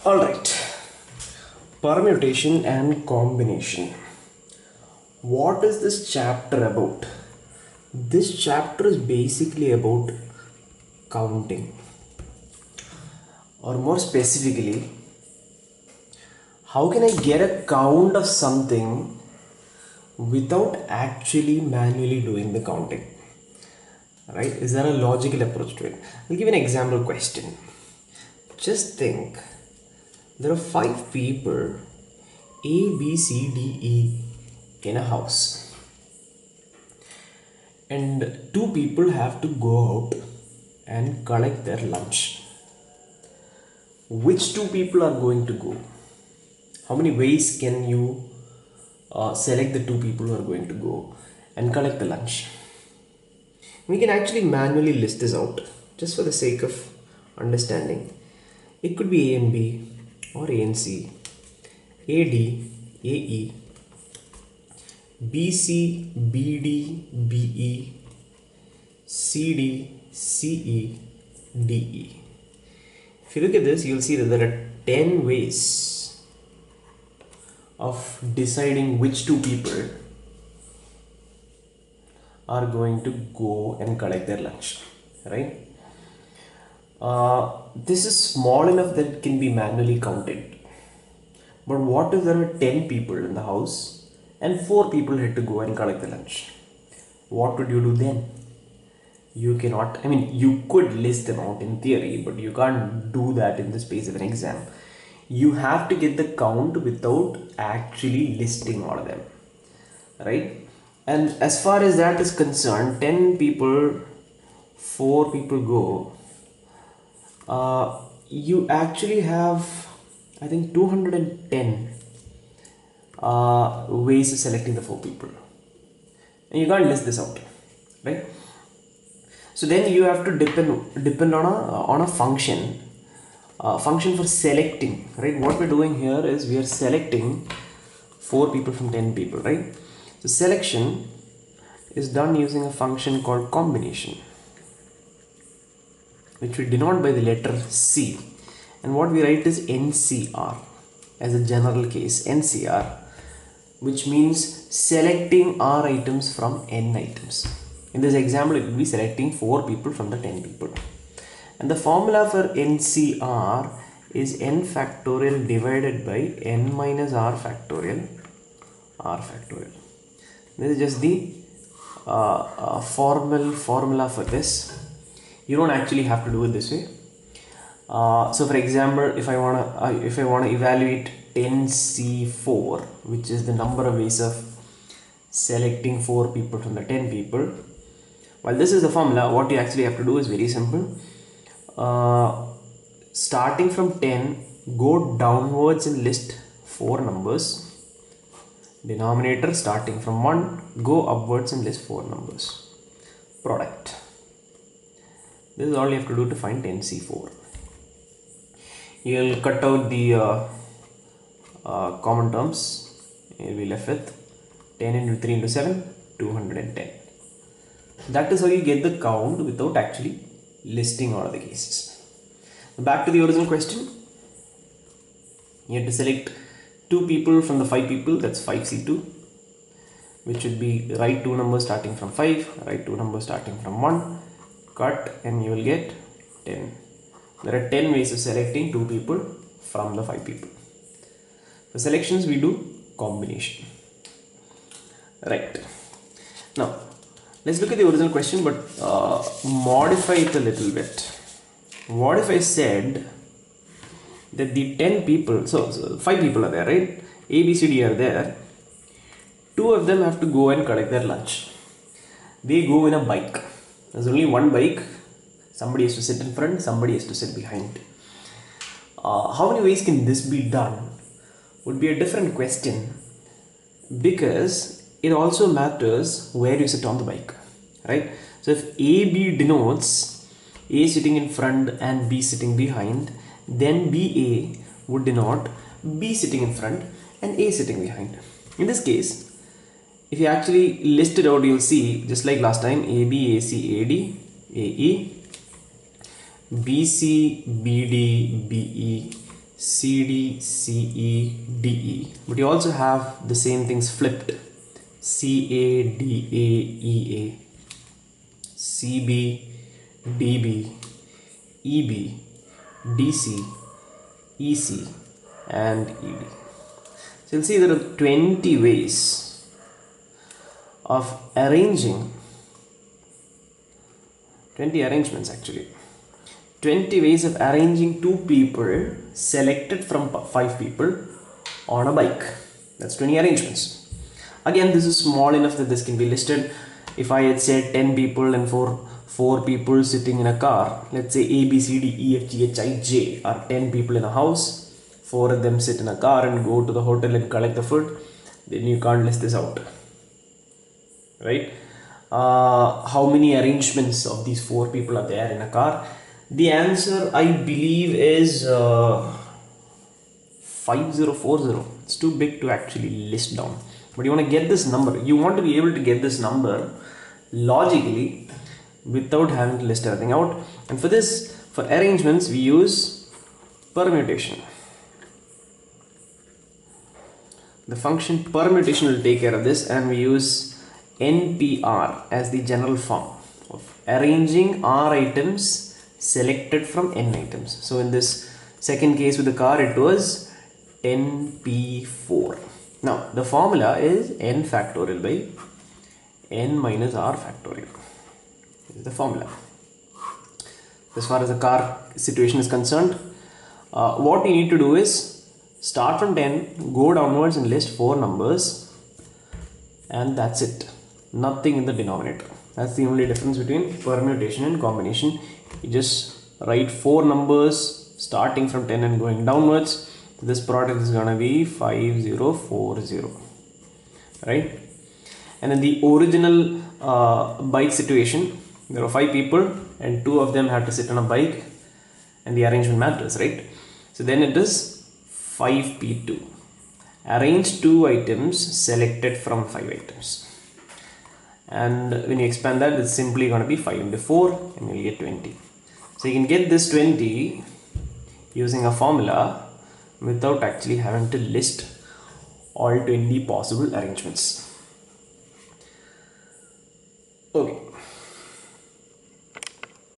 Alright, permutation and combination. What is this chapter about? This chapter is basically about counting, or more specifically, how can I get a count of something without actually manually doing the counting? Right? Is there a logical approach to it? I'll give an example question. Just think, there are 5 people, A, B, C, D, E, in a house, and 2 people have to go out and collect their lunch. Which 2 people are going to go? How many ways can you select the 2 people who are going to go and collect the lunch? We can actually manually list this out just for the sake of understanding. It could be A and B, or A and C, AD, AE, BC, BD, BE, CD, CE, DE. If you look at this, you'll see that there are 10 ways of deciding which 2 people are going to go and collect their lunch, right? This is small enough that it can be manually counted. But what if there are 10 people in the house and 4 people had to go and collect the lunch? What would you do then? You cannot, you could list them out in theory, but you can't do that in the space of an exam. You have to get the count without actually listing all of them, right? And as far as that is concerned, 10 people, 4 people go, you actually have, I think, 210 ways of selecting the 4 people, and you can't list this out, right? So then you have to depend on a function for selecting, right? What we're doing here is we are selecting 4 people from 10 people, right? So selection is done using a function called combination, which we denote by the letter C, and what we write is NCR as a general case, NCR, which means selecting R items from N items. In this example, it will be selecting 4 people from the 10 people. And the formula for NCR is N factorial divided by N minus R factorial, R factorial. This is just the formula for this. You don't actually have to do it this way. So for example, if I wanna evaluate 10C4, which is the number of ways of selecting 4 people from the 10 people, while this is the formula, what you actually have to do is very simple. Starting from 10, go downwards and list 4 numbers. Denominator starting from 1, go upwards and list 4 numbers. Product. This is all you have to do to find 10C4. You'll cut out the common terms. You'll be left with 10 into 3 into 7, 210. That is how you get the count without actually listing all of the cases. Back to the original question. You have to select 2 people from the 5 people, that's 5C2, which would be write 2 numbers starting from 5, write 2 numbers starting from 1, cut, and you will get 10. There are 10 ways of selecting 2 people from the 5 people. For selections, we do combination. Right. Now, let's look at the original question, but modify it a little bit. What if I said that the 10 people, so 5 people are there, right? A, B, C, D are there. 2 of them have to go and collect their lunch. They go in a bike. There's only one bike. Somebody has to sit in front, somebody has to sit behind. How many ways can this be done? Would be a different question, because it also matters where you sit on the bike, right? So if A, B denotes A sitting in front and B sitting behind, then BA would denote B sitting in front and A sitting behind. In this case, if you actually list it out, you'll see, just like last time, AB, AC, AD, AE, BC, BD, BE, C, D, C, E, D, E. But you also have the same things flipped. C, A, D, A, E, A. C, B, D, B, E, B, D, C, E, C, and E, D. So you'll see there are 20 ways of arranging, 20 arrangements actually. 20 ways of arranging 2 people selected from 5 people on a bike. That's 20 arrangements. Again, this is small enough that this can be listed. If I had said 10 people and 4 people sitting in a car, let's say A, B, C, D, E, F, G, H, I, J are 10 people in a house, 4 of them sit in a car and go to the hotel and collect the food, then you can't list this out, right? How many arrangements of these 4 people are there in a car? The answer I believe is 5040. It's too big to actually list down, but you want to get this number. You want to be able to get this number logically without having to list everything out. And for this, for arrangements, we use permutation. The function permutation will take care of this, and we use NPR as the general form of arranging R items selected from N items. So in this second case with the car, it was 10p4. Now the formula is n factorial by n minus r factorial. This is the formula. As far as the car situation is concerned, what you need to do is start from 10, go downwards and list 4 numbers, and that's it. Nothing in the denominator. That's the only difference between permutation and combination. You just write 4 numbers starting from 10 and going downwards. This product is going to be 5040, right? And in the original bike situation, there are 5 people and 2 of them have to sit on a bike, and the arrangement matters, right? So then it is 5p2. Arrange 2 items selected from 5 items. And when you expand that, it's simply going to be 5 into 4 and you'll get 20. So you can get this 20 using a formula without actually having to list all 20 possible arrangements. Okay.